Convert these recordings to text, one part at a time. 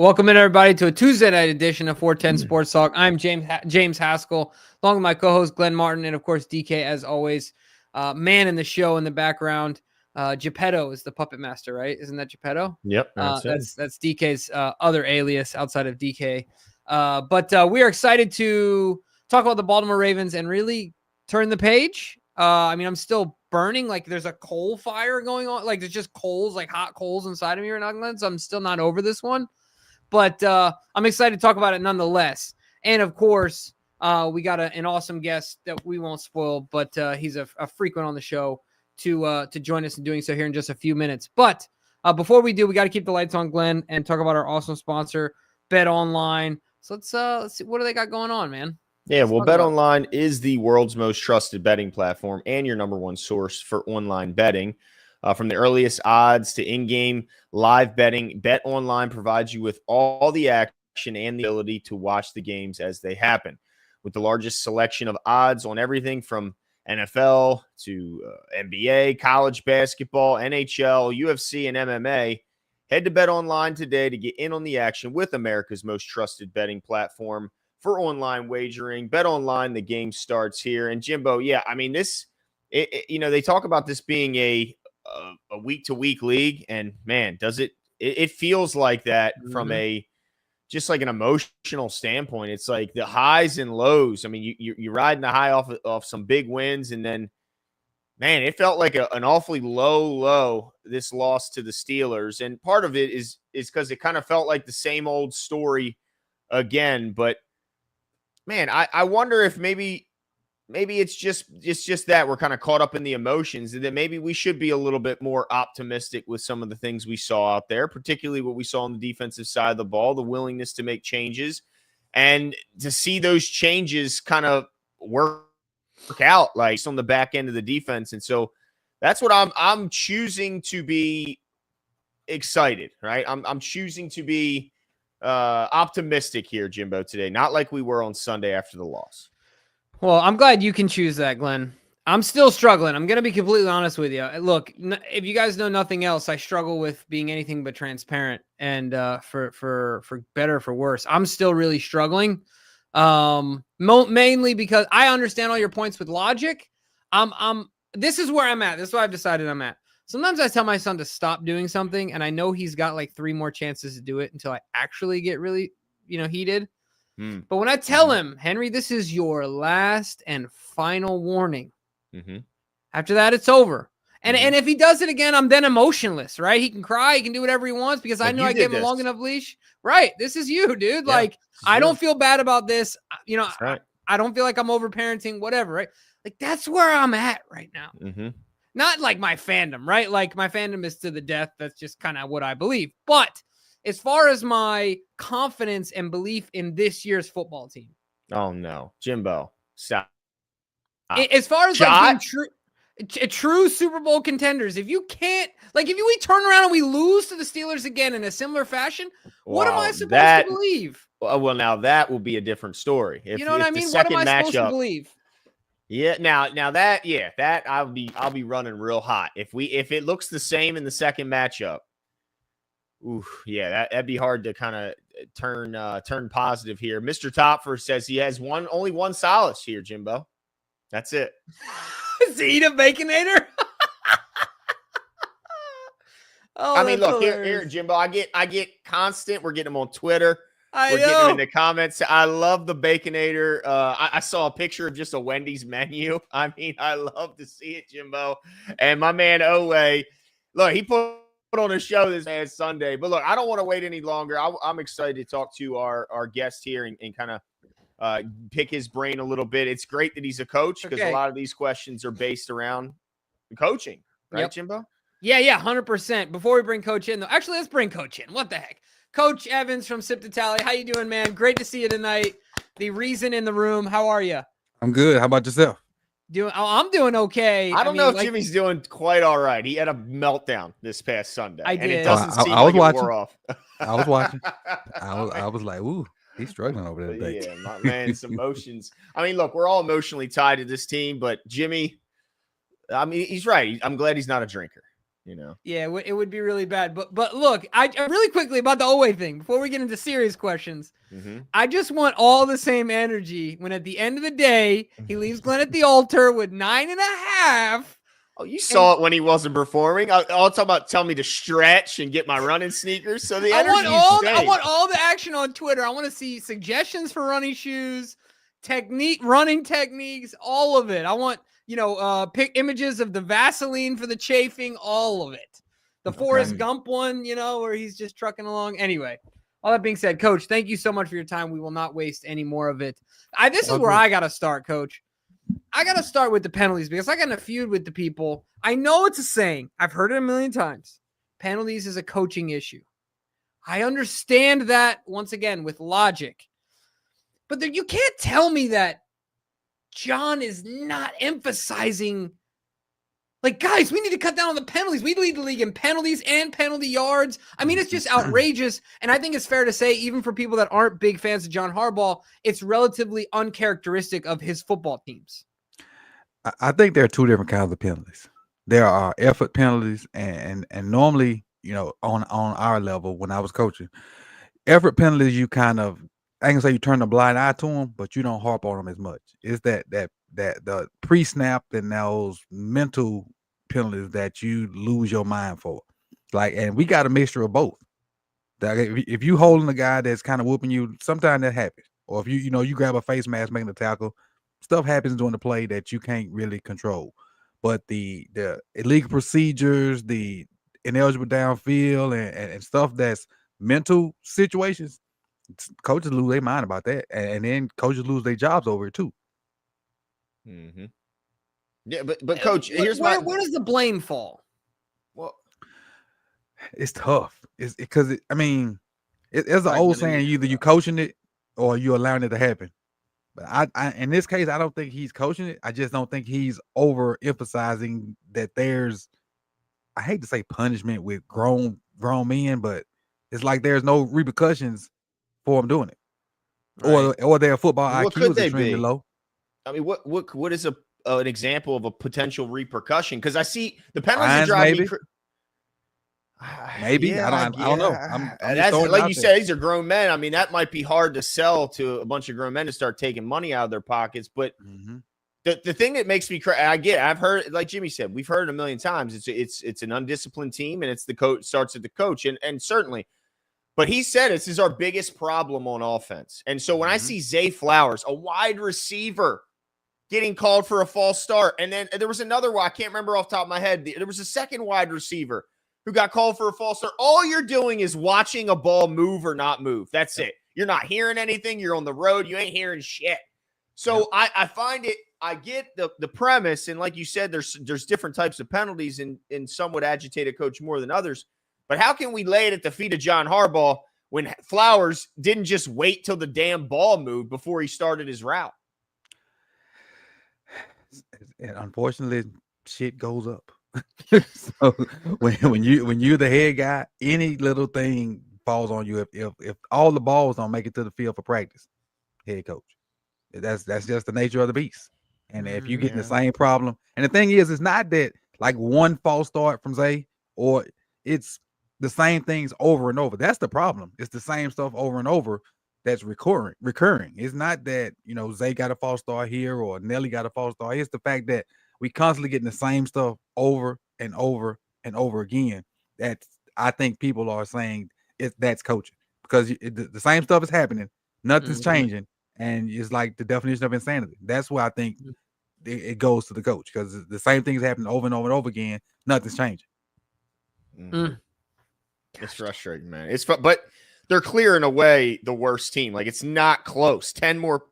Welcome in, everybody, to a Tuesday night edition of 410 Sports Talk. I'm James Haskell, along with my co-host Glenn Martin, and of course DK, as always. Man in the show in the background. Geppetto is the puppet master, right? Isn't that Geppetto? Yep, that's DK's other alias outside of DK. But we are excited to talk about the Baltimore Ravens and really turn the page. I'm still burning, like there's a coal fire going on, like there's just coals, like hot coals inside of me right now, Glenn. So I'm still not over this one. But I'm excited to talk about it nonetheless. And, of course, we got an awesome guest that we won't spoil, but he's a frequent on the show to join us in doing so here in just a few minutes. But before we do, we got to keep the lights on, Glenn, and talk about our awesome sponsor, BetOnline. So let's see. What do they got going on, man? Yeah, well, BetOnline is the world's most trusted betting platform and your number one source for online betting. From the earliest odds to in-game live betting, BetOnline provides you with all the action and the ability to watch the games as they happen. With the largest selection of odds on everything from NFL to NBA, college basketball, NHL, UFC, and MMA, head to BetOnline today to get in on the action with America's most trusted betting platform for online wagering. BetOnline, the game starts here. And Jimbo, yeah, I mean, they talk about this being a week-to-week league, and man, does it feels like that from just like an emotional standpoint. It's like the highs and lows. I mean, you're riding the high off some big wins, and then, man, it felt like an awfully low this loss to the Steelers. And part of it is because it kind of felt like the same old story again. But man, I wonder if maybe it's just that we're kind of caught up in the emotions, and that maybe we should be a little bit more optimistic with some of the things we saw out there, particularly what we saw on the defensive side of the ball, the willingness to make changes and to see those changes kind of work out like on the back end of the defense. And so that's what I'm choosing to be excited, right? I'm choosing to be optimistic here, Jimbo, today, not like we were on Sunday after the loss. Well, I'm glad you can choose that, Glenn. I'm still struggling. I'm going to be completely honest with you. Look, if you guys know nothing else, I struggle with being anything but transparent, and for better or for worse, I'm still really struggling. Mainly because I understand all your points with logic. This is where I'm at. This is what I've decided I'm at. Sometimes I tell my son to stop doing something, and I know he's got like 3 more chances to do it until I actually get really, heated. But when I tell him, Henry, this is your last and final warning. After that, it's over. And if he does it again, I'm then emotionless, right? He can cry. He can do whatever he wants because I know I gave him a long enough leash. Right. This is you, dude. Yeah, like, I don't feel bad about this. Right. I don't feel like I'm over-parenting, whatever, right? Like, that's where I'm at right now. Not like my fandom, right? Like, my fandom is to the death. That's just kind of what I believe. But as far as my confidence and belief in this year's football team. Oh, no. Jimbo, stop. As far as like being true Super Bowl contenders, if you can't, like if we turn around and we lose to the Steelers again in a similar fashion, what am I supposed to believe? Well, now that will be a different story. You know what I mean? What am I supposed to believe? Yeah, now that I'll be running real hot. If it looks the same in the second matchup. Ooh, yeah, that'd be hard to kind of turn positive here. Mr. Topfer says he has only one solace here, Jimbo. That's it. Is he eat a Baconator? I mean, look here, Jimbo. I get constant. We're getting them on Twitter. We're getting them in the comments. I love the Baconator. I saw a picture of just a Wendy's menu. I mean, I love to see it, Jimbo. And my man Ole, look, he put on a show this past Sunday. But look, I don't want to wait any longer. I'm excited to talk to our guest here and kind of pick his brain a little bit. It's great that he's a coach because a lot of these questions are based around coaching, right, Jimbo? Yeah, 100%. Before we bring Coach in, though, actually, let's bring Coach in. What the heck? Coach Evans from Sip to Tally. How you doing, man? Great to see you tonight. The reason in the room. How are you? I'm good. How about yourself? I'm doing okay. I don't know if Jimmy's doing quite all right. He had a meltdown this past Sunday. I did. And it doesn't seem like it wore off. I was watching. I was like, ooh, he's struggling over there today. Yeah, my man's emotions. I mean, look, we're all emotionally tied to this team, but Jimmy, I mean, he's right. I'm glad he's not a drinker. Yeah, it would be really bad. But look, I really quickly about the Oweh thing before we get into serious questions. I just want all the same energy when at the end of the day he leaves Glenn at the altar with 9.5. Oh, you saw it when he wasn't performing. I'll talk about telling me to stretch and get my running sneakers. So the energy I want all the action on Twitter. I want to see suggestions for running shoes, running techniques, all of it. I want, pick images of the Vaseline for the chafing, all of it. The Forrest Gump one, where he's just trucking along. Anyway, all that being said, Coach, thank you so much for your time. We will not waste any more of it. This is where I got to start, Coach. I got to start with the penalties because I got in a feud with the people. I know it's a saying. I've heard it a million times. Penalties is a coaching issue. I understand that, once again, with logic. But you can't tell me that John is not emphasizing, guys, we need to cut down on the penalties. We lead the league in penalties and penalty yards. I mean, it's just outrageous. And I think it's fair to say, even for people that aren't big fans of John Harbaugh, it's relatively uncharacteristic of his football teams. I think there are two different kinds of penalties. There are effort penalties, and normally, on our level, when I was coaching, effort penalties, you kind of, I ain't gonna say you turn a blind eye to them, but you don't harp on them as much. It's that the pre-snap and those mental penalties that you lose your mind for. And we got a mixture of both. If you holding a guy that's kind of whooping you, sometimes that happens. Or if you grab a face mask making a tackle, stuff happens during the play that you can't really control. But the illegal procedures, the ineligible downfield, and stuff that's mental situations, coaches lose their mind about that, and then coaches lose their jobs over it too. Mm-hmm. Yeah, but Coach, here's where does the blame fall? Well, it's tough. It's because it's an old saying: either you coaching it or you allowing it to happen. But I in this case, I don't think he's coaching it. I just don't think he's overemphasizing that there's, I hate to say punishment with grown men, but it's like there's no repercussions for him doing it. Right. Or their football IQ is extremely low. I mean, what is an example of a potential repercussion? Because I see the penalties that drive me. Maybe. Yeah, I don't know. That's like you said, these are grown men. I mean, that might be hard to sell to a bunch of grown men to start taking money out of their pockets. But the thing that makes me cry, I've heard, like Jimmy said, we've heard it a million times. It's an undisciplined team, and it's the coach starts at the coach, and certainly. But he said this is our biggest problem on offense. And so when I see Zay Flowers, a wide receiver, getting called for a false start, and then there was another one, I can't remember off the top of my head. There was a second wide receiver who got called for a false start. All you're doing is watching a ball move or not move. That's it. You're not hearing anything. You're on the road. You ain't hearing shit. So I find it, I get the premise. And like you said, there's different types of penalties, and some would agitate a coach more than others. But how can we lay it at the feet of John Harbaugh when Flowers didn't just wait till the damn ball moved before he started his route? And unfortunately, shit goes up. So when you're the head guy, any little thing falls on you. If all the balls don't make it to the field for practice, head coach. That's just the nature of the beast. And if you get the same problem, and the thing is, it's not that like one false start from Zay, or it's the same things over and over. That's the problem. It's the same stuff over and over that's recurring. It's not that, Zay got a false start here or Nelly got a false start. It's the fact that we constantly getting the same stuff over and over and over again. That I think people are saying that's coaching, because the same stuff is happening. Nothing's changing. And it's like the definition of insanity. That's why I think it goes to the coach, because the same things happen over and over and over again. Nothing's changing. It's frustrating, man. But they're clearing away the worst team. Like, it's not close. 10 more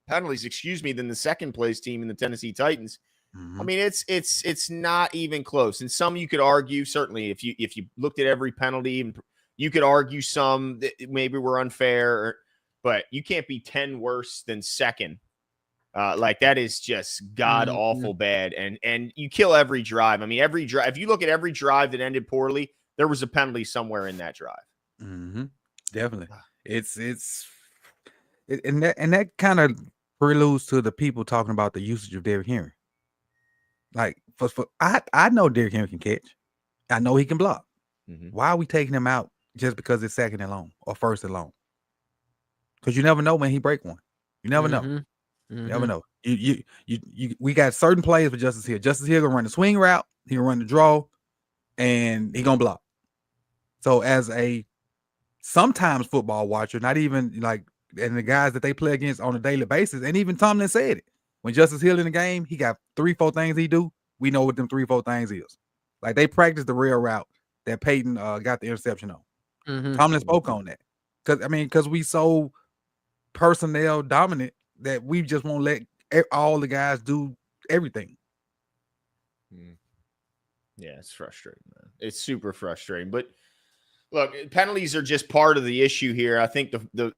penalties, than the second place team in the Tennessee Titans. I mean, it's not even close. And some you could argue, certainly, if you looked at every penalty, you could argue some that maybe were unfair, but you can't be 10 worse than second. Like, that is just god awful bad. And you kill every drive. I mean, every drive. If you look at every drive that ended poorly, there was a penalty somewhere in that drive. Definitely. And that kind of preludes to the people talking about the usage of Derrick Henry. Like, I know Derrick Henry can catch, I know he can block. Mm-hmm. Why are we taking him out just because it's second and long or first and long? Because you never know when he break one. You never know. You never know. We got certain plays for Justice Hill. Justice Hill gonna run the swing route. He gonna run the draw, and he gonna block. So as a sometimes football watcher, not even like, and the guys that they play against on a daily basis, and even Tomlin said it. When Justice Hill in the game, he got 3-4 things he do. We know what them 3-4 things is. Like they practice the real route that Peyton got the interception on. Tomlin spoke on that. Because we so personnel dominant that we just won't let all the guys do everything. Yeah, it's frustrating, man. It's super frustrating. But look, penalties are just part of the issue here. I think the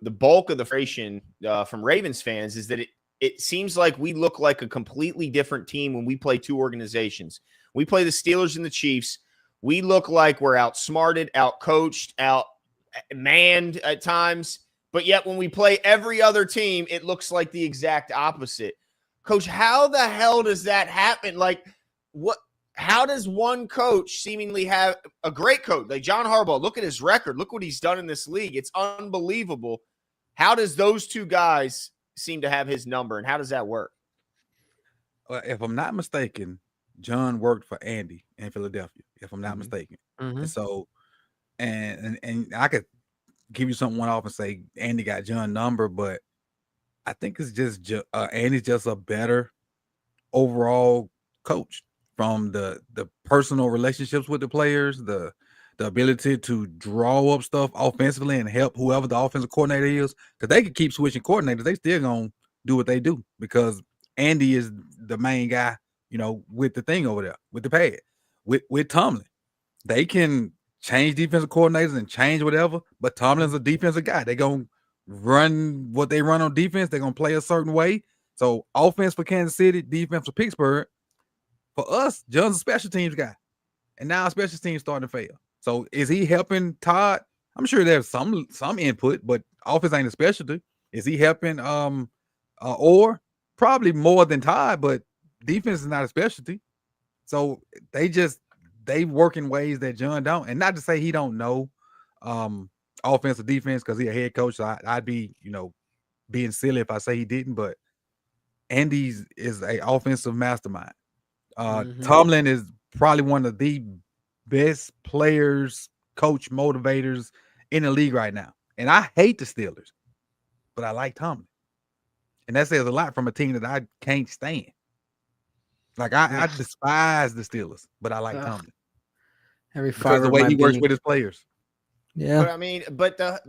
bulk of the frustration from Ravens fans is that it seems like we look like a completely different team when we play two organizations. We play the Steelers and the Chiefs. We look like we're outsmarted, outcoached, outmanned at times. But yet when we play every other team, it looks like the exact opposite. Coach, how the hell does that happen? Like, how does one coach seemingly have a great coach like John Harbaugh? Look at his record. Look what he's done in this league. It's unbelievable. How does those two guys seem to have his number, and how does that work? If I'm not mistaken, John worked for Andy in Philadelphia, if I'm not mistaken. And so, and I could give you something one off and say Andy got John's number, but I think it's just Andy's just a better overall coach from the personal relationships with the players, the ability to draw up stuff offensively and help whoever the offensive coordinator is, because they could keep switching coordinators. They still gonna do what they do because Andy is the main guy, with the thing over there, with the pad. With Tomlin, they can change defensive coordinators and change whatever, but Tomlin's a defensive guy. They're gonna run what they run on defense. They're gonna play a certain way. So offense for Kansas City, defense for Pittsburgh. For us, John's a special teams guy, and now special teams starting to fail. So is he helping Todd? I'm sure there's some input, but offense ain't a specialty. Is he helping or probably more than Todd, but defense is not a specialty. So they work in ways that John don't. And not to say he don't know offense or defense because he's a head coach. So I'd be, being silly if I say he didn't, but Andy's is a offensive mastermind. Tomlin is probably one of the best players, coach motivators in the league right now. And I hate the Steelers, but I like Tomlin. And that says a lot from a team that I can't stand. Like I despise the Steelers, but I like Tomlin. Because the way he works with his players. Yeah. But I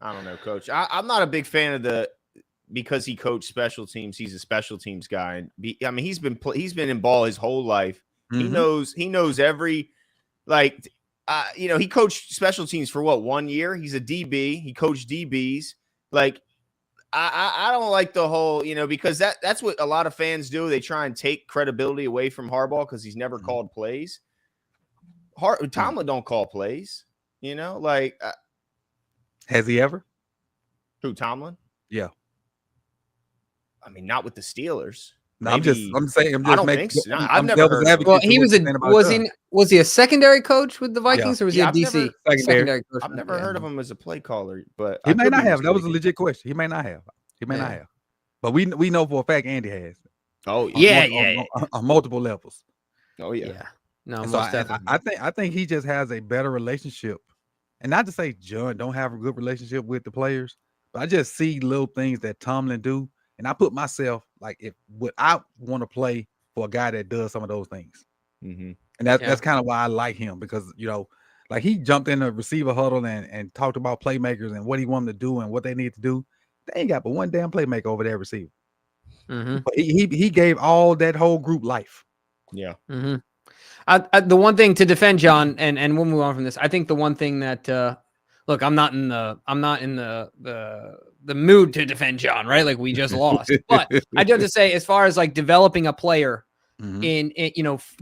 don't know, Coach. I'm not a big fan of because he coached special teams. He's a special teams guy. And he's been in ball his whole life. He knows every, he coached special teams for 1 year. He's a DB. He coached DBs. Like, I don't like the whole, because that's what a lot of fans do. They try and take credibility away from Harbaugh because he's never called plays. Tomlin don't call plays, Has he ever? Who, Tomlin? Yeah. Not with the Steelers. No, I'm just saying. I don't think so. I've never heard of him. Well, was he a secondary coach with the Vikings or was he a DC? Secondary. I've never heard of him as a play caller, but he may not have. That was a legit question. He may not have. But we know for a fact Andy has. Oh yeah. On multiple levels. Oh yeah. No, so I think he just has a better relationship. And not to say John don't have a good relationship with the players, but I just see little things that Tomlin do. And I put myself would I want to play for a guy that does some of those things. And that's kind of why I like him because, like he jumped in the receiver huddle and talked about playmakers and what he wanted to do and what they need to do. They ain't got but one damn playmaker over there receiver. But he gave all that whole group life. Yeah. The one thing to defend John, and we'll move on from this. I think the one thing that look, I'm not in the mood to defend John, right? Like we just lost. But I do have to say, as far as like developing a player in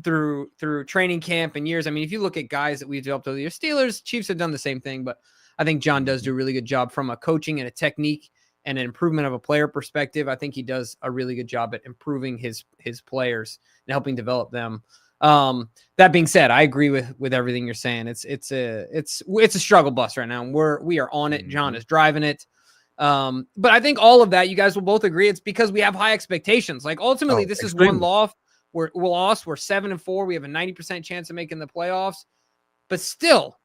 through training camp and years. If you look at guys that we've developed over the years, Steelers, Chiefs have done the same thing, but I think John does do a really good job from a coaching and a technique and an improvement of a player perspective. I think he does a really good job at improving his players and helping develop them. That being said, I agree with everything you're saying. It's a struggle bus right now. And we are on it. John is driving it. But I think all of that, you guys will both agree, it's because we have high expectations. Like ultimately, this is one loss. We're 7-4. We have a 90% chance of making the playoffs, but still,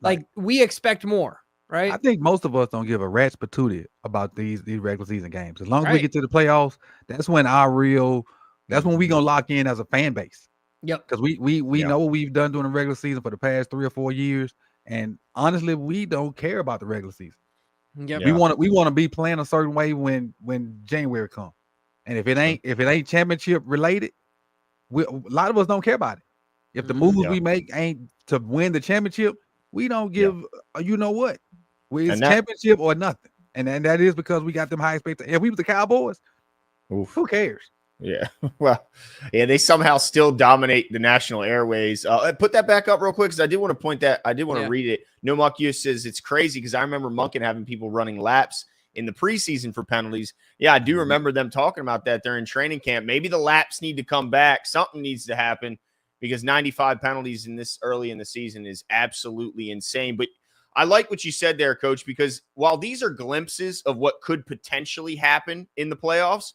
like we expect more, right? I think most of us don't give a rat's patootie about these regular season games. As long as we get to the playoffs, that's when that's when we gonna lock in as a fan base. Yep. Because we know what we've done during the regular season for the past 3 or 4 years, and honestly, we don't care about the regular season. Yep. We want to be playing a certain way when January comes, and if it ain't championship related, a lot of us don't care about it. If the moves we make ain't to win the championship, we don't give. You know what? It's championship or nothing, and that is because we got them high expectations. If we was the Cowboys, who cares? Yeah, well, yeah, they somehow still dominate the national airways. Put that back up real quick because I did want to point that. I did want to read it. No Muck You says it's crazy because I remember Monken having people running laps in the preseason for penalties. Yeah, I do remember them talking about that during training camp. Maybe the laps need to come back. Something needs to happen because 95 penalties in this early in the season is absolutely insane. But I like what you said there, Coach, because while these are glimpses of what could potentially happen in the playoffs,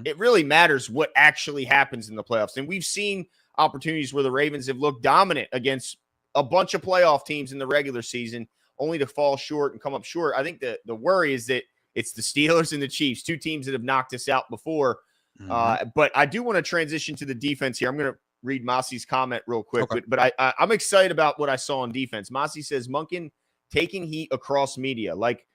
it really matters what actually happens in the playoffs. And we've seen opportunities where the Ravens have looked dominant against a bunch of playoff teams in the regular season, only to fall short and come up short. I think the worry is that it's the Steelers and the Chiefs, two teams that have knocked us out before. But I do want to transition to the defense here. I'm going to read Masi's comment real quick, but I'm excited about what I saw on defense. Masi says, Monken taking heat across media, like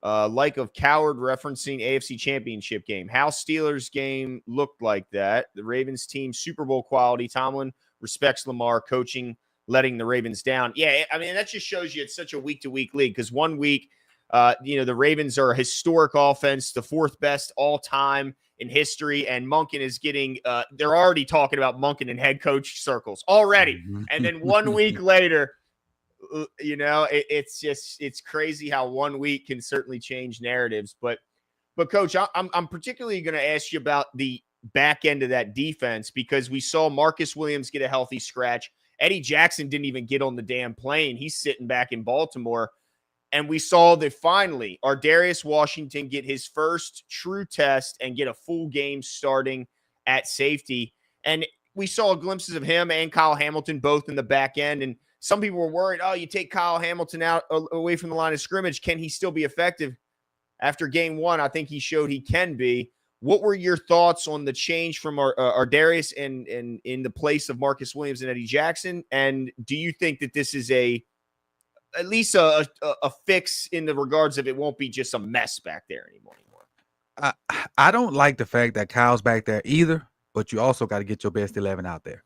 of Coward referencing AFC Championship game. How Steelers game looked like that. The Ravens team, Super Bowl quality. Tomlin respects Lamar coaching, letting the Ravens down. Yeah, I mean, that just shows you it's such a week-to-week league because 1 week, the Ravens are a historic offense, the 4th best all-time in history, and Monken is getting they're already talking about Monken in head coach circles already. And then 1 week later, it's crazy how 1 week can certainly change narratives. But Coach, I'm particularly going to ask you about the back end of that defense because we saw Marcus Williams get a healthy scratch. Eddie Jackson didn't even get on the damn plane. He's sitting back in Baltimore. And we saw that finally Darius Washington get his first true test and get a full game starting at safety. And we saw glimpses of him and Kyle Hamilton both in the back end. And some people were worried, you take Kyle Hamilton out away from the line of scrimmage. Can he still be effective? After game 1, I think he showed he can be. What were your thoughts on the change from our Darius and in the place of Marcus Williams and Eddie Jackson? And do you think that this is at least a fix in the regards of it won't be just a mess back there anymore? I don't like the fact that Kyle's back there either, but you also got to get your best 11 out there.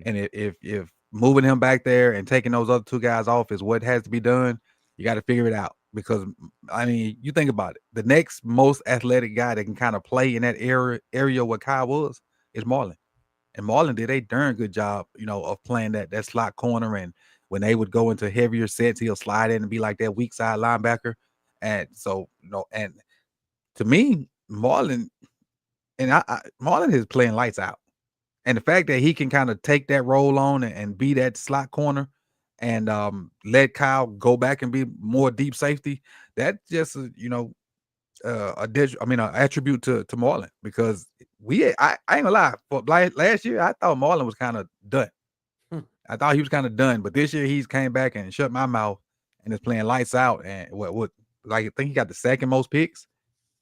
And if moving him back there and taking those other 2 guys off is what has to be done, you got to figure it out. Because, I mean, you think about it. The next most athletic guy that can kind of play in that area where Kyle was is Marlon. And Marlon did a darn good job, of playing that slot corner. And when they would go into heavier sets, he'll slide in and be like that weak side linebacker. And so, and to me, Marlon is playing lights out. And the fact that he can kind of take that role on and be that slot corner and let Kyle go back and be more deep safety, that's just an attribute to Marlon because I ain't gonna lie, for last year I thought Marlon was kind of done. I thought he was kind of done, but this year he's came back and shut my mouth and is playing lights out. And I think he got the 2nd most picks,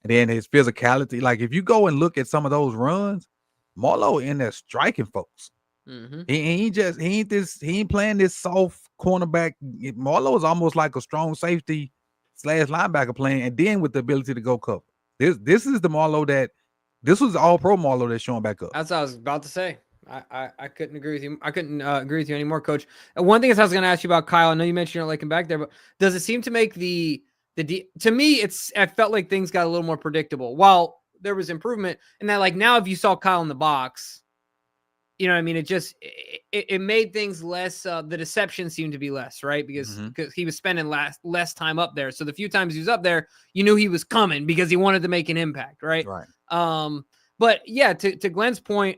and then his physicality. Like if you go and look at some of those runs, Marlo in there striking folks. He ain't playing this soft cornerback. Marlo is almost like a strong safety / linebacker playing, and then with the ability to go cover. This is the Marlo this was all pro Marlo that's showing back up. That's what I was about to say. I couldn't agree with you. I couldn't agree with you anymore, Coach. One thing is I was going to ask you about Kyle. I know you mentioned you don't like him back there, but does it seem to make to me, I felt like things got a little more predictable. While there was improvement, and that like now if you saw Kyle in the box, you know what I mean? It made things less. The deception seemed to be less, right? Because he was spending less time up there. So the few times he was up there, you knew he was coming because he wanted to make an impact, right? Right. But yeah, to Glenn's point,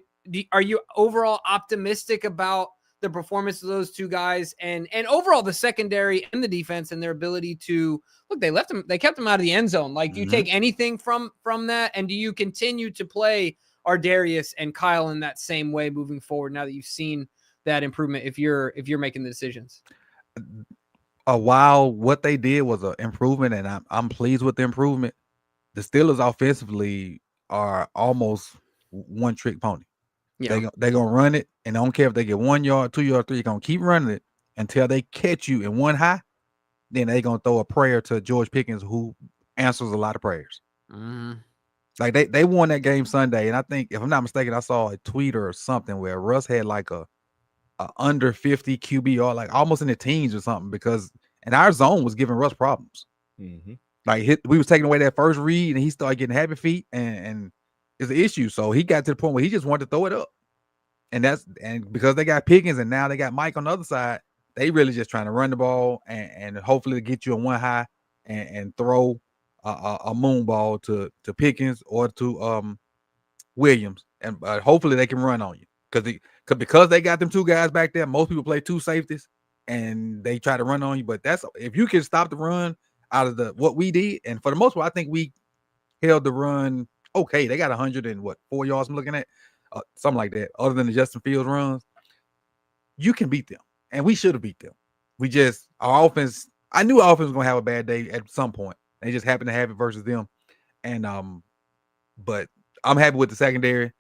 are you overall optimistic about the performance of those two guys and overall the secondary and the defense and their ability to look? They kept them out of the end zone. Like, do you take anything from that? And do you continue to play Ardarius and Kyle in that same way moving forward now that you've seen that improvement if you're making the decisions? While what they did was an improvement, and I'm pleased with the improvement, the Steelers offensively are almost one trick pony. Yeah. They're going to run it, and I don't care if they get 1 yard, 2 yard, 3, you're going to keep running it until they catch you in one high. Then they're going to throw a prayer to George Pickens, who answers a lot of prayers. Like they won that game Sunday, and I think, if I'm not mistaken, I saw a tweet or something where Russ had like a under 50 QBR, like almost in the teens or something, and our zone was giving Russ problems. Like we was taking away that first read, and he started getting happy feet, and it's an issue. So he got to the point where he just wanted to throw it up, and because they got Pickens and now they got Mike on the other side, they really just trying to run the ball and hopefully get you on one high and throw a moon ball to Pickens or to Williams, and hopefully they can run on you because they got them two guys back there. Most people play two safeties and they try to run on you, but if you can stop the run out of what we did, and for the most part, I think we held the run okay. They got 104 yards. I'm looking at something like that. Other than the Justin Fields runs, you can beat them, and we should have beat them. Our offense. I knew our offense was gonna have a bad day at some point. They just happened to have it versus them, and but I'm happy with the secondary.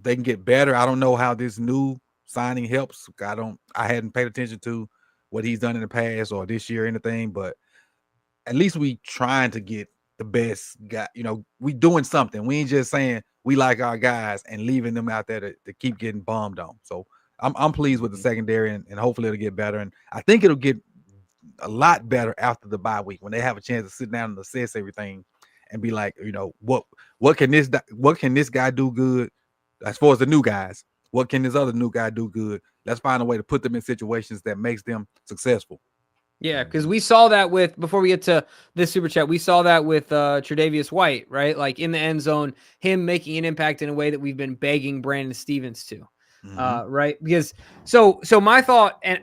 They can get better. I don't know how this new signing helps. I hadn't paid attention to what he's done in the past or this year or anything, but at least we trying to get the best guy. We doing something. We ain't just saying we like our guys and leaving them out there to keep getting bombed on. So I'm pleased with the secondary, and hopefully it'll get better. And I think it'll get a lot better after the bye week when they have a chance to sit down and assess everything and be like, what can this guy do good as far as the new guys? What can this other new guy do good? Let's find a way to put them in situations that makes them successful. Yeah, because we saw that before we get to this super chat, we saw that with Tre'Davious White, right? Like in the end zone, him making an impact in a way that we've been begging Brandon Stevens to, right? Because so my thought, and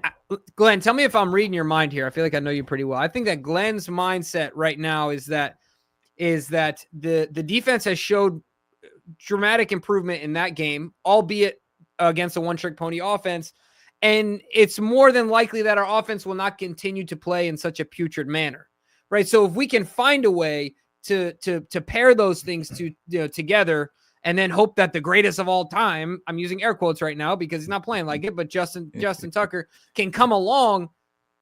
Glenn, tell me if I'm reading your mind here. I feel like I know you pretty well. I think that Glenn's mindset right now is that the defense has showed dramatic improvement in that game, albeit against a one-trick pony offense. And it's more than likely that our offense will not continue to play in such a putrid manner, right? So if we can find a way to pair those things together, and then hope that the greatest of all time, I'm using air quotes right now because he's not playing like it, but Justin Tucker can come along,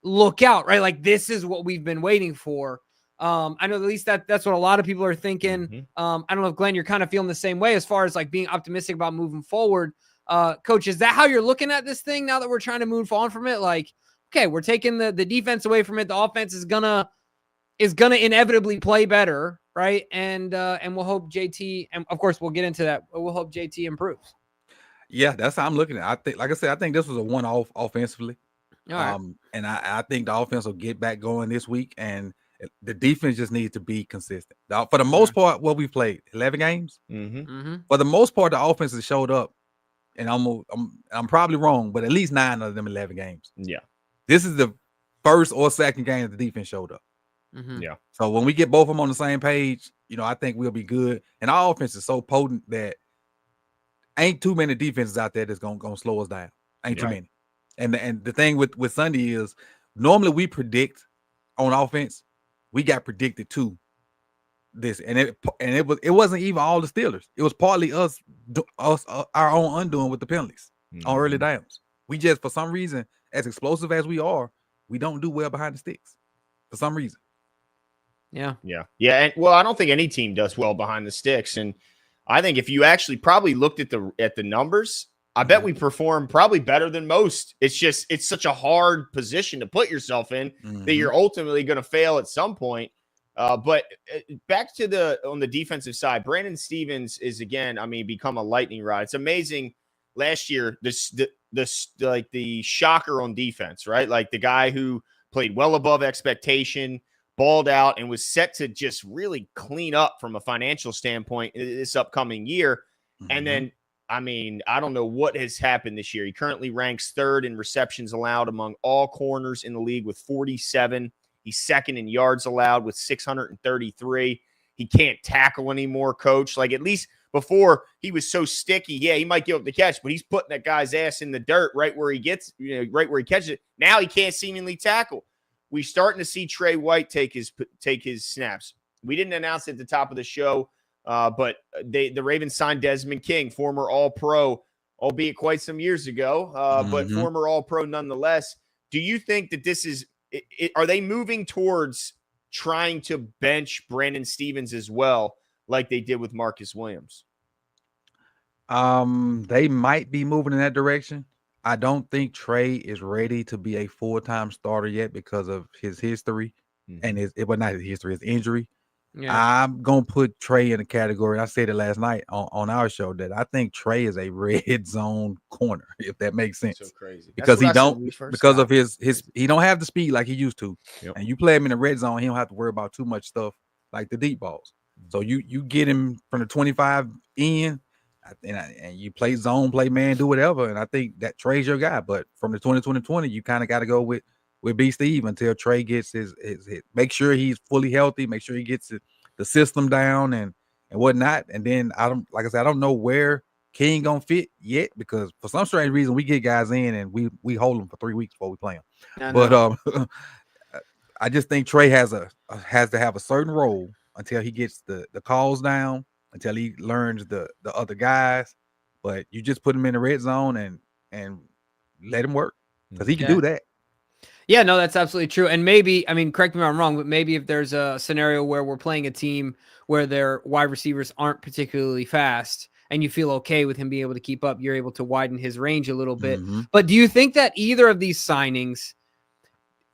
look out, right? Like this is what we've been waiting for. I know at least that's what a lot of people are thinking. I don't know if Glenn, you're kind of feeling the same way as far as like being optimistic about moving forward. Coach, is that how you're looking at this thing now that we're trying to move on from it? Like, okay, we're taking the defense away from it. The offense is gonna inevitably play better, right? And we'll hope JT, and of course we'll get into that, but we'll hope JT improves. Yeah, that's how I'm looking at it. I think, like I said, I think this was a one-off offensively. All right. And I think the offense will get back going this week, and the defense just needs to be consistent. For the most part, what we played 11 games. For the most part, the offense has showed up. And I'm probably wrong, but at least 9 of them 11 games. Yeah. This is the first or second game that the defense showed up. Yeah. So when we get both of them on the same page, I think we'll be good. And our offense is so potent that ain't too many defenses out there that's gonna slow us down. Ain't too many. And the thing with Sunday is normally we predict on offense, we got predicted to this, and it wasn't even all the Steelers. It was partly us our own undoing with the penalties on early downs. We just, for some reason, as explosive as we are, we don't do well behind the sticks for some reason. Yeah. And well, I don't think any team does well behind the sticks, and I think if you actually probably looked at the numbers, I bet we perform probably better than most. It's such a hard position to put yourself in that you're ultimately going to fail at some point. But back to on the defensive side, Brandon Stevens is again, become a lightning rod. It's amazing. Last year, the shocker on defense, right? Like the guy who played well above expectation, balled out, and was set to just really clean up from a financial standpoint this upcoming year. And then I mean, I don't know what has happened this year. He currently ranks third in receptions allowed among all corners in the league with 47. He's second in yards allowed with 633. He can't tackle anymore, coach. Like, at least before he was so sticky. Yeah, he might give up the catch, but he's putting that guy's ass in the dirt right where he gets, right where he catches it. Now he can't seemingly tackle. We're starting to see Trey White take his snaps. We didn't announce it at the top of the show, but the Ravens signed Desmond King, former All-Pro, albeit quite some years ago, but former All-Pro nonetheless. Do you think that this is are they moving towards trying to bench Brandon Stevens as well, like they did with Marcus Williams? They might be moving in that direction. I don't think Trey is ready to be a full-time starter yet because of his history and not his history, his injury. Yeah. I'm gonna put Trey in a category. I said it last night on our show that I think Trey is a red zone corner, if that makes sense. So crazy because he don't of his he don't have the speed like he used to, and you play him in the red zone, he don't have to worry about too much stuff like the deep balls. So you get him from the 25 in, and you play zone, play man, do whatever. And I think that Trey's your guy. But from the 2020, you kind of got to go with B. Steve until Trey gets his make sure he's fully healthy, make sure he gets the system down and whatnot. And then I don't know where King gonna fit yet, because for some strange reason we get guys in and we hold them for 3 weeks before we play them. But I just think Trey has to have a certain role until he gets the calls down, until he learns the other guys. But you just put him in the red zone and let him work, because he can do that. Yeah, no, that's absolutely true. And maybe, I mean, correct me if I'm wrong, but maybe if there's a scenario where we're playing a team where their wide receivers aren't particularly fast and you feel okay with him being able to keep up, you're able to widen his range a little bit. But do you think that either of these signings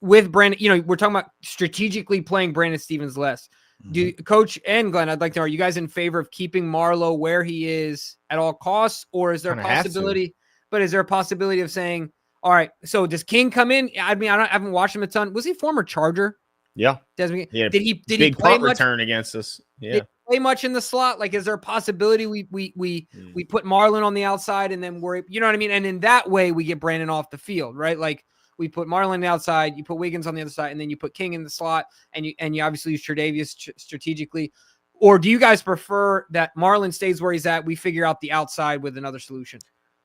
with Brandon, we're talking about strategically playing Brandon Stevens less. Do Coach and Glenn, I'd like to know, are you guys in favor of keeping Marlowe where he is at all costs, or is there a possibility? But is there a possibility of saying, all right, so does King come in? I mean, I haven't watched him a ton. Was he former Charger? Yeah. Desmond, yeah. Did he big play punt much return against us? Yeah. Did he play much in the slot? Like, is there a possibility we put Marlon on the outside and then you know what I mean? And in that way, we get Brandon off the field, right? Like, we put Marlon on the outside, you put Wiggins on the other side, and then you put King in the slot, and you obviously use Tre'Davious strategically. Or do you guys prefer that Marlon stays where he's at? We figure out the outside with another solution.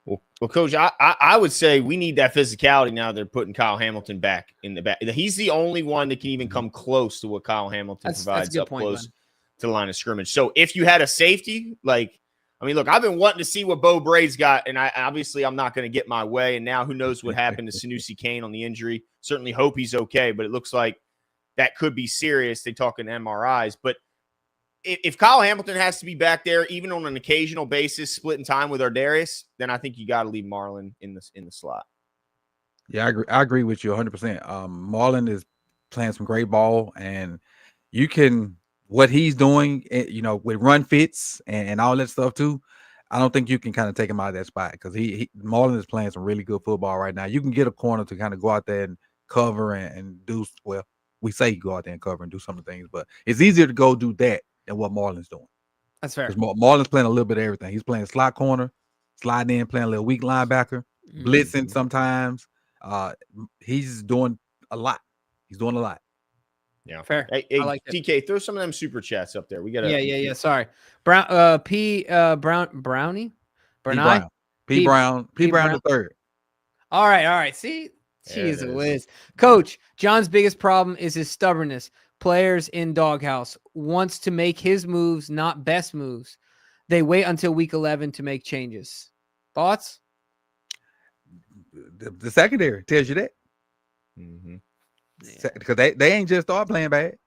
Well, Coach, I would say we need that physicality now. They're putting Kyle Hamilton back in the back. He's the only one that can even come close to what Kyle Hamilton provides up close to the line of scrimmage. So if you had a safety, like, I mean, look, I've been wanting to see what Bo Braid's got, and I'm not going to get my way. And now who knows what happened to Sanusi Kane on the injury. Certainly hope he's okay, but it looks like that could be serious. They talking MRIs, but if Kyle Hamilton has to be back there, even on an occasional basis, splitting time with Ardarius, then I think you got to leave Marlon in the slot. Yeah, I agree with you 100%. Marlon is playing some great ball, and you can what he's doing, with run fits and all that stuff too. I don't think you can kind of take him out of that spot, because Marlon is playing some really good football right now. You can get a corner to kind of go out there and cover and do well. We say go out there and cover and do some of the things, but it's easier to go do that than what Marlon's doing. That's fair. Because Marlon's playing a little bit of everything. He's playing slot corner, sliding in, playing a little weak linebacker, blitzing sometimes. He's doing a lot. He's doing a lot. Yeah, fair. Hey, I like TK, throw some of them super chats up there. We got yeah. Sorry, Brown, P Brownie, P Brown the third. All right. See, she's a whiz. Coach, John's biggest problem is his stubbornness. Players in doghouse wants to make his moves, not best moves. They wait until week 11 to make changes. Thoughts? The secondary tells you that. Because they ain't just start playing bad.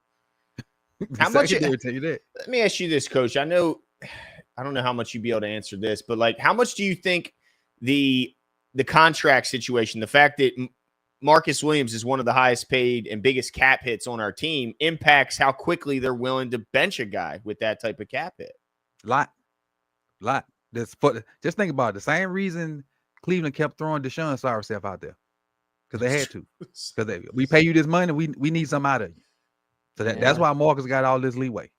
How much? Tell you that. Let me ask you this, Coach. I don't know how much you'd be able to answer this, but like, how much do you think the contract situation, the fact that Marcus Williams is one of the highest paid and biggest cap hits on our team, impacts how quickly they're willing to bench a guy with that type of cap hit? Lot. Just think about it. The same reason Cleveland kept throwing Deshaun Saracef out there, because they had to. Because we pay you this money, we need something out of you. So that's why Marcus got all this leeway.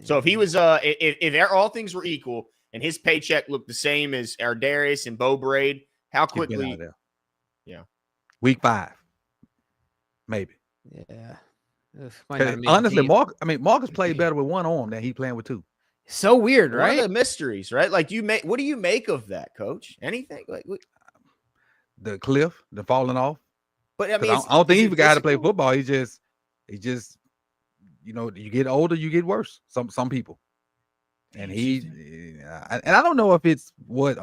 So if he was, if all things were equal, and his paycheck looked the same as Ardarius and Bo Braid, how Get Ben out quickly? of there. Yeah. Week 5, maybe. Yeah. Ugh, might not have made the Honestly, team. Marcus played better with one arm than he playing with two. So weird, One right? of the mysteries, right? Like, what do you make of that, Coach? Anything? Like, The cliff, the falling off. but I mean, I don't think is he it forgot how to play physical? football. He just, you get older, you get worse. Some people, and I don't know if it's what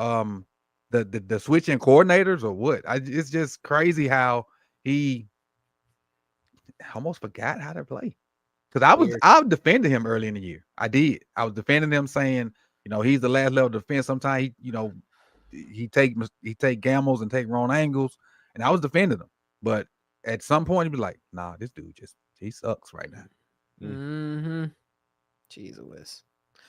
the switching coordinators or what. It's just crazy how he almost forgot how to play. Because I defended him early in the year. I did. I was defending him, saying, he's the last level of defense. Sometimes he take gambles and take wrong angles, and I was defending him. But at some point, he'd be like, "Nah, this dude he sucks right now." Mm-hmm. Jeez Whiz.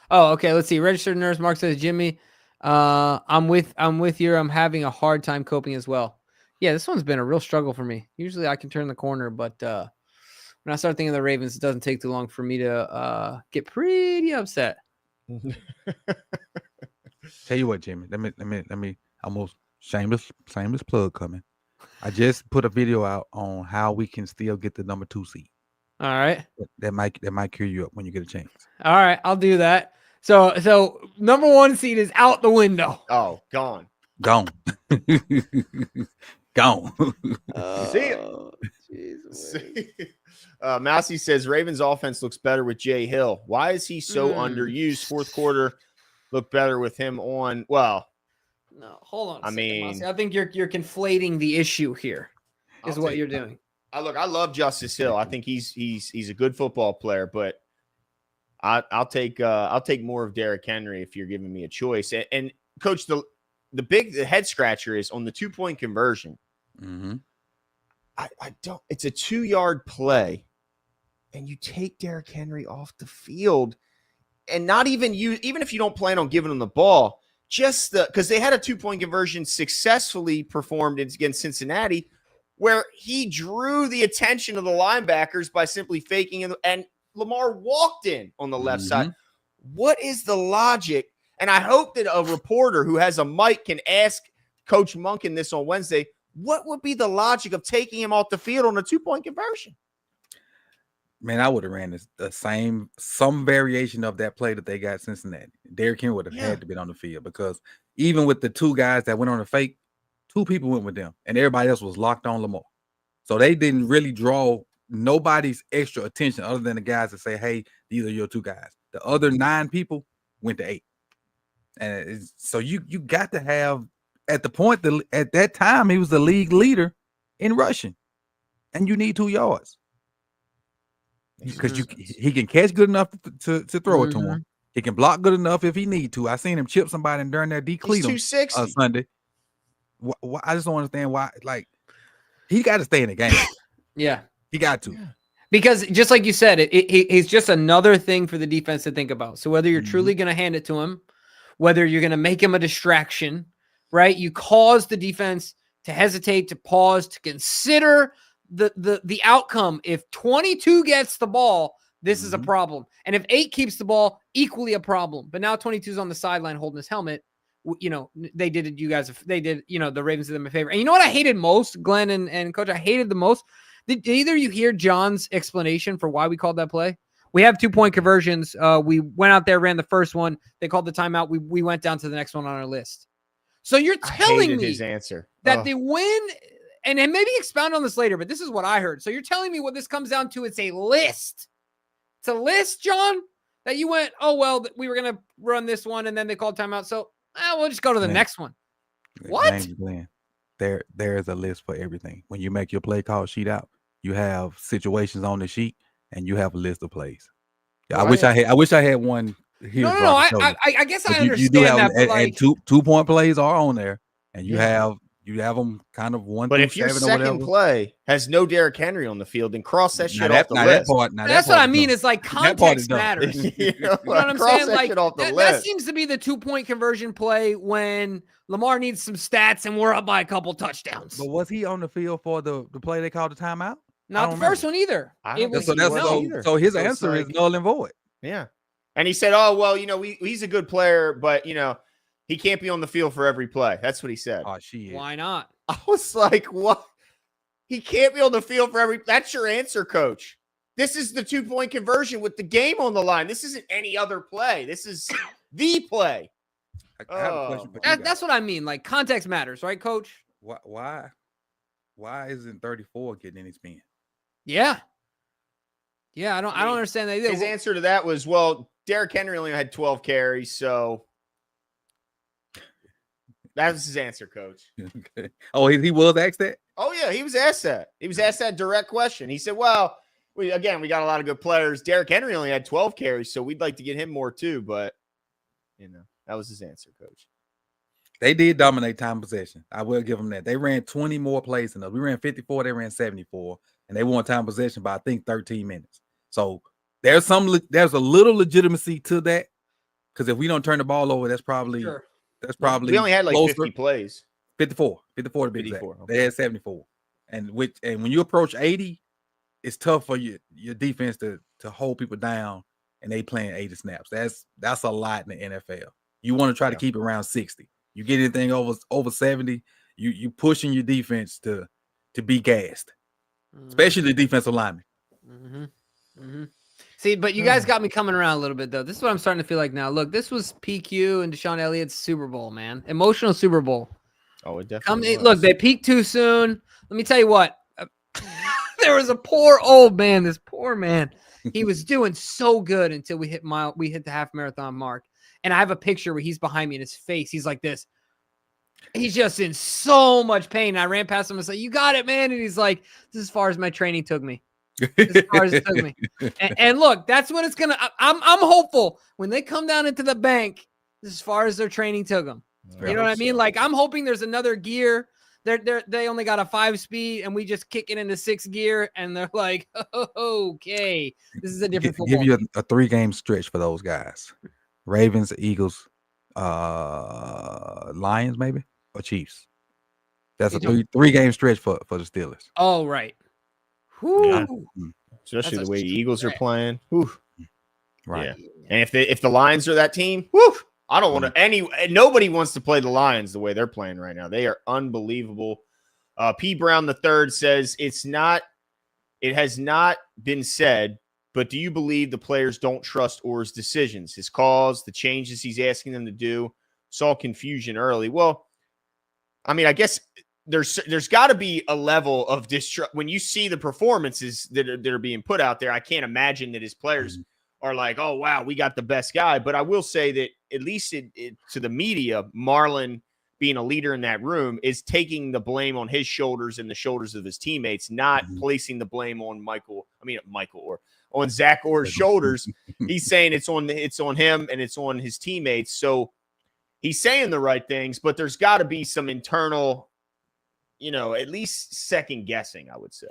Oh, okay. Let's see. Registered nurse Mark says, Jimmy, I'm with you. I'm having a hard time coping as well. Yeah, this one's been a real struggle for me. Usually I can turn the corner, but when I start thinking of the Ravens, it doesn't take too long for me to get pretty upset. Tell you what, Jimmy. Let me almost shameless plug coming. I just put a video out on how we can still get the number 2 seed. All right. That might cure you up when you get a chance. All right, I'll do that. So number 1 seed is out the window. Oh, gone. Gone. Gone. See ya. Mousy says Ravens offense looks better with Jay Hill. Why is he so underused? Fourth quarter looked better with him on. Well, no, hold on. I mean, Mousy. I think you're conflating the issue here. Is what you're doing. I love Justice Hill. I think he's a good football player, but I'll take more of Derrick Henry if you're giving me a choice. And Coach, the head scratcher is on the 2-point conversion. Mm-hmm. I don't. It's a 2-yard play, and you take Derrick Henry off the field, and not even even if you don't plan on giving him the ball, just because they had a 2-point conversion successfully performed against Cincinnati, where he drew the attention of the linebackers by simply faking it, and Lamar walked in on the left side. What is the logic? And I hope that a reporter who has a mic can ask Coach Monken this on Wednesday. What would be the logic of taking him off the field on a 2-point conversion? Man, I would have ran some variation of that play that they got Cincinnati. Derrick Henry would have had to be on the field, because even with the 2 guys that went on a fake, 2 people went with them, and everybody else was locked on Lamar. So they didn't really draw nobody's extra attention other than the guys that say, "Hey, these are your 2 guys." The other 9 people went to 8. And so you got to have, at that time, he was the league leader in rushing, and you need 2 yards because he can catch good enough to throw it to him. He can block good enough if he need to. I seen him chip somebody during that decleat on Sunday. I just don't understand why. Like, he got to stay in the game. Yeah, he got to. Because just like you said, it's just another thing for the defense to think about. So whether you're truly going to hand it to him, whether you're going to make him a distraction, right? You cause the defense to hesitate, to pause, to consider the outcome. If 22 gets the ball, this is a problem. And if 8 keeps the ball, equally a problem. But now 22's on the sideline holding his helmet. They did it. The Ravens did them a favor. And you know what I hated most, Glenn and Coach? I hated the most. Did either you hear John's explanation for why we called that play? We have 2-point conversions. We went out there, ran the first one. They called the timeout. We went down to the next one on our list. So you're telling me his answer that they win, and maybe expound on this later, but this is what I heard. So you're telling me what this comes down to? It's a list. It's a list, John, that you went, oh, well, we were going to run this one, and then they called timeout. So we'll just go to the next one. What? Glenn, there is a list for everything. When you make your play call sheet out, you have situations on the sheet, and you have a list of plays. I wish I had one here. No. I guess I understand you do have that. And 2-point plays are on there, and you have them kind of 1 But through if your 7 or whatever. second play has no Derrick Henry on the field, then cross that shit off the list. That's what I mean. It's like context matters. You know what I'm saying? Like that seems to be the 2-point conversion play when Lamar needs some stats and we're up by a couple touchdowns. But was he on the field for the play they called the timeout? Not the first one either. So his answer is null and void. Yeah. And he said, "Oh well, he's a good player, but he can't be on the field for every play." That's what he said. Oh, shit. Why not? I was like, "What? He can't be on the field for every." That's your answer, coach. This is the 2-point conversion with the game on the line. This isn't any other play. This is the play. I have a question for you guys. That's what I mean. Like, context matters, right, Coach? Why isn't 34 getting any spin? Yeah. Yeah, I don't understand that either. His answer to that was, well, Derrick Henry only had 12 carries, so that was his answer, Coach. Okay. Oh, he was asked that? Oh, yeah, he was asked that. He was asked that direct question. He said, well, we got a lot of good players. Derrick Henry only had 12 carries, so we'd like to get him more too, but, that was his answer, Coach. They did dominate time possession. I will give them that. They ran 20 more plays than us. We ran 54, they ran 74, and they won time possession by, I think, 13 minutes. So there's a little legitimacy to that, because if we don't turn the ball over, that's probably We only had like closer. 50 plays. 54 to be exact. Okay. They had 74. And when you approach 80, it's tough for your defense to hold people down, and they playing 80 snaps. That's a lot in the NFL. You want to try to keep it around 60. You get anything over 70, you pushing your defense to be gassed, especially the defensive linemen. Mm-hmm. Mm-hmm. See, but you guys got me coming around a little bit, though. This is what I'm starting to feel like now. Look, this was PQ and Deshaun Elliott's Super Bowl, man. Emotional Super Bowl. Oh, it definitely was. Look, they peaked too soon. Let me tell you what. There was a poor old man. This poor man. He was doing so good until we hit the half marathon mark. And I have a picture where he's behind me in his face. He's like this. He's just in so much pain. I ran past him and said, "You got it, man." And he's like, "This is as far as my training took me." As far as it took me. And look, that's what it's gonna. I'm hopeful when they come down into the bank. As far as their training took them. You know what I mean? Like, I'm hoping there's another gear. They only got a 5-speed, and we just kick it into 6th gear, and they're like, "Oh, okay, this is a different football." Give you a 3-game stretch for those guys: Ravens, Eagles, Lions, maybe, or Chiefs. That's a 3-game stretch for the Steelers. Oh, right. Yeah. Especially the way the Eagles are playing. Whew. Right. Yeah. And if the Lions are that team, whew, I don't want to nobody wants to play the Lions the way they're playing right now. They are unbelievable. P. Brown III says it has not been said, but do you believe the players don't trust Orr's decisions, his calls, the changes he's asking them to do? Saw confusion early. Well, I mean, I guess there's got to be a level of distrust when you see the performances that are being put out there. I can't imagine that his players are like, "Oh wow, we got the best guy." But I will say that at least to the media, Marlon, being a leader in that room, is taking the blame on his shoulders and the shoulders of his teammates, not placing the blame on on Zach Orr's shoulders. He's saying it's on him and it's on his teammates. So he's saying the right things, but there's got to be some internal, at least second guessing, I would say.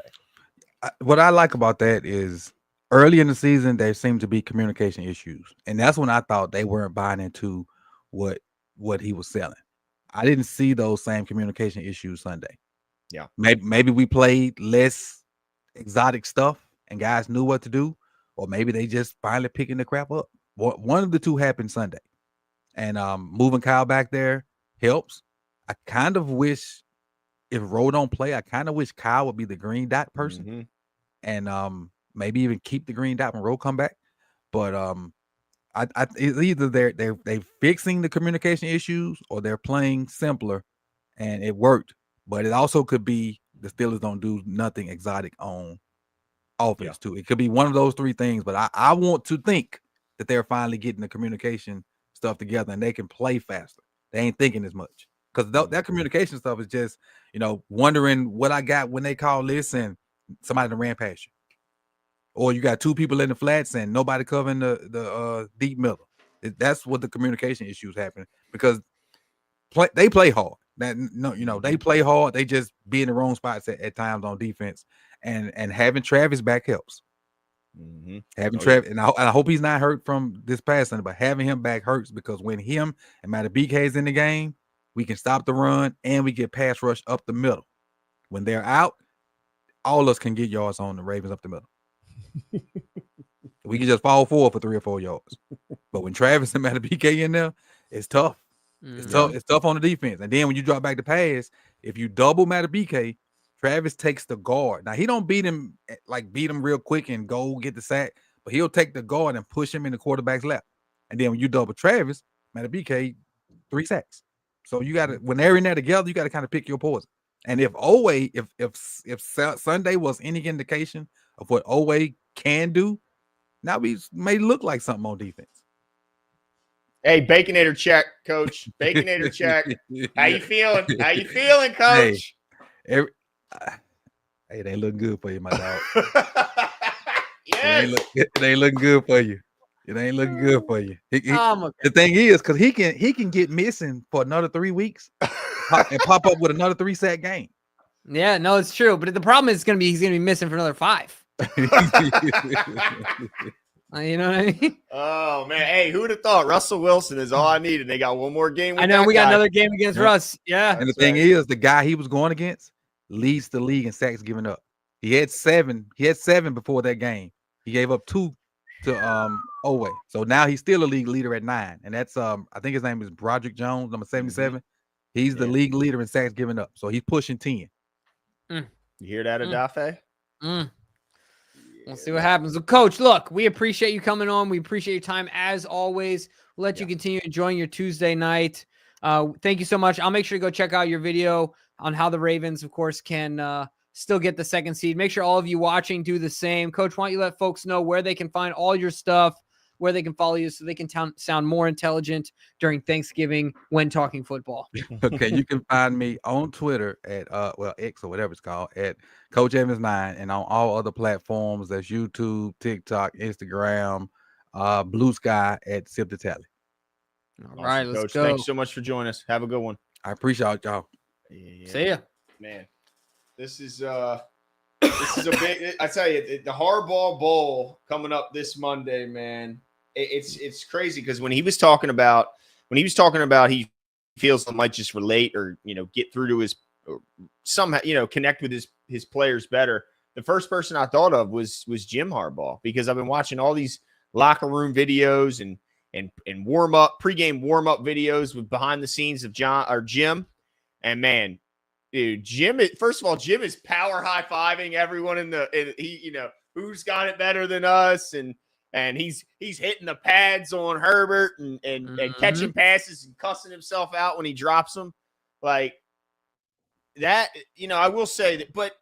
What I like about that is early in the season, there seemed to be communication issues. And that's when I thought they weren't buying into what he was selling. I didn't see those same communication issues Sunday. Yeah. Maybe we played less exotic stuff and guys knew what to do, or maybe they just finally picking the crap up. One of the two happened Sunday. And moving Kyle back there helps. I kind of wish if Rowe don't play, I kind of wish Kyle would be the green dot person. And maybe even keep the green dot when Rowe come back. But it's either they're fixing the communication issues or they're playing simpler, and it worked. But it also could be the Steelers don't do nothing exotic on offense too. It could be one of those 3 things. But I want to think that they're finally getting the communication stuff together and they can play faster. They ain't thinking as much because that communication stuff is just wondering what I got when they call this and somebody that ran past you. Or you got 2 people in the flats and nobody covering the deep middle. That's what the communication issues happen because they play hard. They play hard. They just be in the wrong spots at times on defense. And having Travis back helps. Having Travis, and I hope he's not hurt from this past Sunday, but having him back hurts because when him and Matabike is in the game, we can stop the run and we get pass rush up the middle. When they're out, all of us can get yards on the Ravens up the middle. We can just fall forward for 3 or 4 yards. But when Travis and Madubuike in there, it's tough. It's tough. It's tough on the defense. And then when you drop back the pass, if you double Madubuike, Travis takes the guard. Now he don't beat him real quick and go get the sack, but he'll take the guard and push him in the quarterback's lap. And then when you double Travis, Madubuike, 3 sacks. So you got to, when they're in there together, you got to kind of pick your poison. And if Sunday was any indication of what Owe can do, now we may look like something on defense. Hey, Baconator check, Coach. Baconator check. How you feeling? How you feeling, Coach? Hey, they look good for you, my dog. Yes. It ain't looking good for you. It ain't looking good for you. The thing is, because he can get missing for another 3 weeks and pop up with another 3-sack game. Yeah, no, it's true. But the problem is he's gonna be missing for another 5. You know what I mean? Oh man, hey, who would have thought Russell Wilson is all I need, and they got one more game. I know we got another game against Russ. Yeah, and the thing is, the guy he was going against leads the league in sacks given up. He had 7. He had 7 before that game. He gave up 2 to Owe. So now he's still a league leader at 9, and that's I think his name is Broderick Jones, number 77. He's the league leader in sacks given up. So he's pushing 10. You hear that, Adafe? We'll see what happens. So, Coach, look, we appreciate you coming on. We appreciate your time as always. We'll let you continue enjoying your Tuesday night. Thank you so much. I'll make sure to go check out your video on how the Ravens, of course, can still get the 2nd seed. Make sure all of you watching do the same. Coach, why don't you let folks know where they can find all your stuff, where they can follow you so they can sound more intelligent during Thanksgiving when talking football. Okay, you can find me on Twitter at X or whatever it's called at Coach Evans 9, and on all other platforms that's YouTube, TikTok, Instagram, Blue Sky at Sip the Tally. All right, let's Coach, go. thanks so much for joining us. Have a good one. I appreciate y'all. See ya. Man, this is a big. I tell you, the Harbaugh Bowl coming up this Monday, man. It's crazy because when he was talking about he feels it might just relate or get through to his somehow connect with his players better. The first person I thought of was Jim Harbaugh, because I've been watching all these locker room videos and pregame warm up videos with behind the scenes of Jim, and man, dude, Jim is power high fiving everyone who's got it better than us, and he's hitting the pads on Herbert and catching passes and cussing himself out when he drops them. Like that, I will say that, but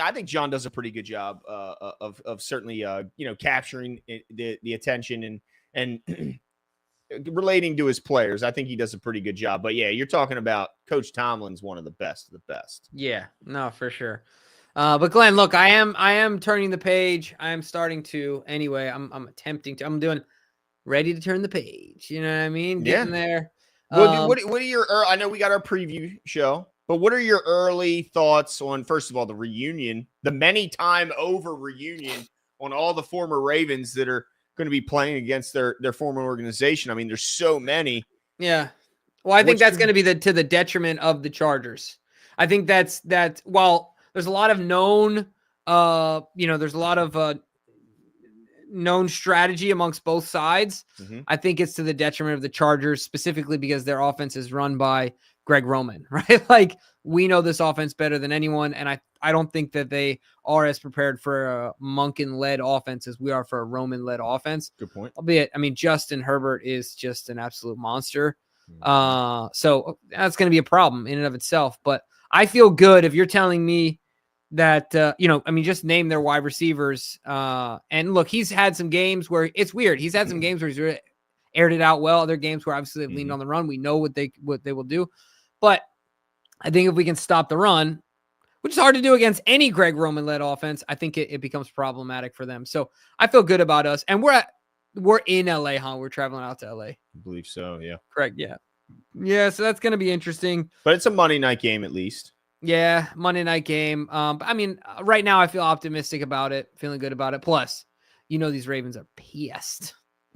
I think John does a pretty good job of certainly capturing the attention and relating to his players. I think he does a pretty good job. But yeah, you're talking about Coach Tomlin's one of the best of the best. Yeah, no, for sure. But Glenn, look, I am turning the page. I am starting to anyway. I'm attempting to. I'm doing ready to turn the page. You know what I mean? Getting there. What are your? I know we got our preview show, but what are your early thoughts on, first of all, the reunion, the many time over reunion on all the former Ravens that are going to be playing against their former organization? I mean, there's so many. Yeah. Well, I think that's going to be to the detriment of the Chargers. I think that's while there's a lot of known, there's a lot of known strategy amongst both sides. I think it's to the detriment of the Chargers, specifically because their offense is run by Greg Roman, right? Like, we know this offense better than anyone, and I don't think that they are as prepared for a Monken-led offense as we are for a Roman-led offense. Good point. Albeit, I mean, Justin Herbert is just an absolute monster. So that's going to be a problem in and of itself. But I feel good if you're telling me that, just name their wide receivers. And look, he's had some games where it's weird. He's had some games where he's really aired it out well. Other games where obviously they've leaned on the run. We know what they will do. But I think if we can stop the run, which is hard to do against any Greg Roman-led offense, I think it becomes problematic for them. So I feel good about us. And we're in LA, huh? We're traveling out to LA. I believe so, yeah. Correct, yeah. Yeah, so that's going to be interesting. But it's a Monday night game at least. Yeah, Monday night game. But I mean, right now I feel optimistic about it, feeling good about it. Plus, these Ravens are pissed.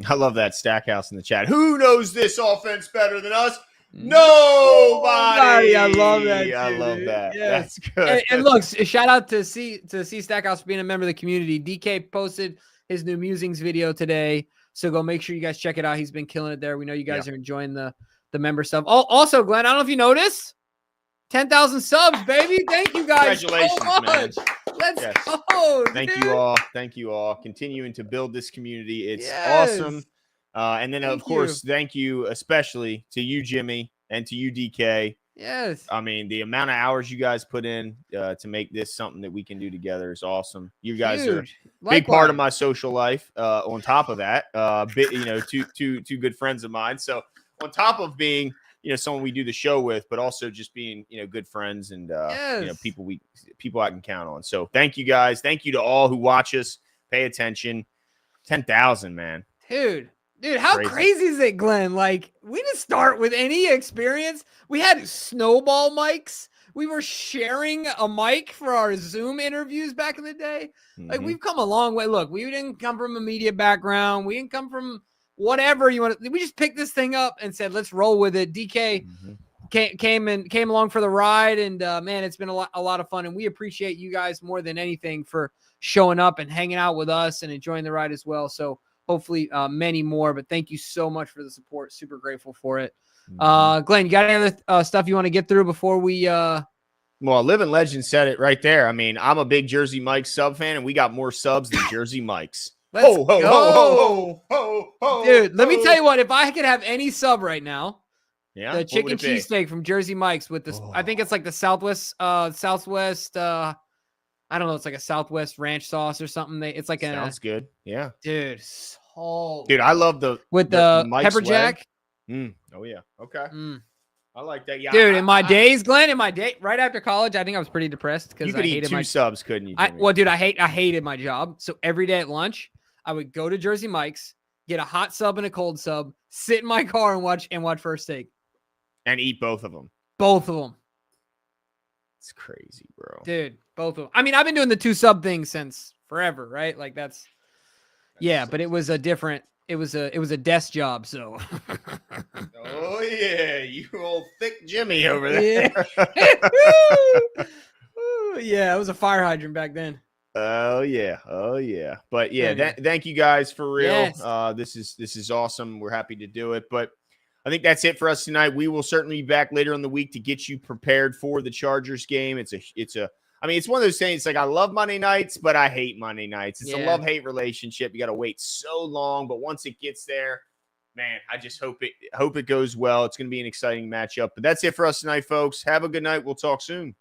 I love that Stackhouse in the chat. Who knows this offense better than us? Nobody. I love that. I love that. Yes. That's good. And look, shout out to C Stackhouse for being a member of the community. DK posted his new musings video today. So go make sure you guys check it out. He's been killing it there. We know you guys are enjoying the member stuff. Oh, also, Glenn, I don't know if you noticed, 10,000 subs, baby. Thank you guys Congratulations, so much. man. Let's Yes. go. Thank dude. you all. Thank you all. Continuing to build this community. It's Yes. awesome. And then, Thank of course, thank you especially to you, Jimmy, and to you, DK. Yes. I mean, the amount of hours you guys put in to make this something that we can do together is awesome. You guys are a big part of my social life. On top of that, two good friends of mine. So on top of being, someone we do the show with, but also just being, good friends and, people I can count on. So thank you guys. Thank you to all who watch us, pay attention. 10,000, man. Dude, how crazy is it, Glenn? Like, we didn't start with any experience. We had snowball mics. We were sharing a mic for our Zoom interviews back in the day. Like, we've come a long way. Look, we didn't come from a media background. We didn't come from whatever you want. We just picked this thing up and said, let's roll with it. DK came along for the ride, and man, it's been a lot of fun. And we appreciate you guys more than anything for showing up and hanging out with us and enjoying the ride as well. So hopefully many more, but thank you so much for the support. Super grateful for it. Glenn, you got any other stuff you want to get through before we Well, Living Legend said it right there. I mean, I'm a big Jersey Mike's sub fan, and we got more subs than Jersey Mike's. Let's go. Dude, let me tell you what, if I could have any sub right now, the chicken cheesesteak from Jersey Mike's with this, I think it's like the Southwest, I don't know. It's like a Southwest ranch sauce or something. It's like sounds good. Yeah, dude. I love the pepper jack. Oh yeah. Okay. I like that. Yeah, dude. In my days, Glenn, right after college, I think I was pretty depressed because I hated two subs, couldn't you? Dude, I hated my job. So every day at lunch, I would go to Jersey Mike's, get a hot sub and a cold sub, sit in my car and watch First Take, and eat both of them. Both of them. It's crazy, bro. Dude, both of them. I mean, I've been doing the 2 sub thing since forever, right? Like that's but it was a desk job, so. Oh yeah, you old thick Jimmy over there. Yeah, it was a fire hydrant back then. Oh yeah. But yeah, thank you guys for real. Yes. This is awesome. We're happy to do it, but I think that's it for us tonight. We will certainly be back later in the week to get you prepared for the Chargers game. It's one of those things. Like, I love Monday nights, but I hate Monday nights. It's a love-hate relationship. You got to wait so long, but once it gets there, man, I just hope it goes well. It's going to be an exciting matchup. But that's it for us tonight, folks. Have a good night. We'll talk soon.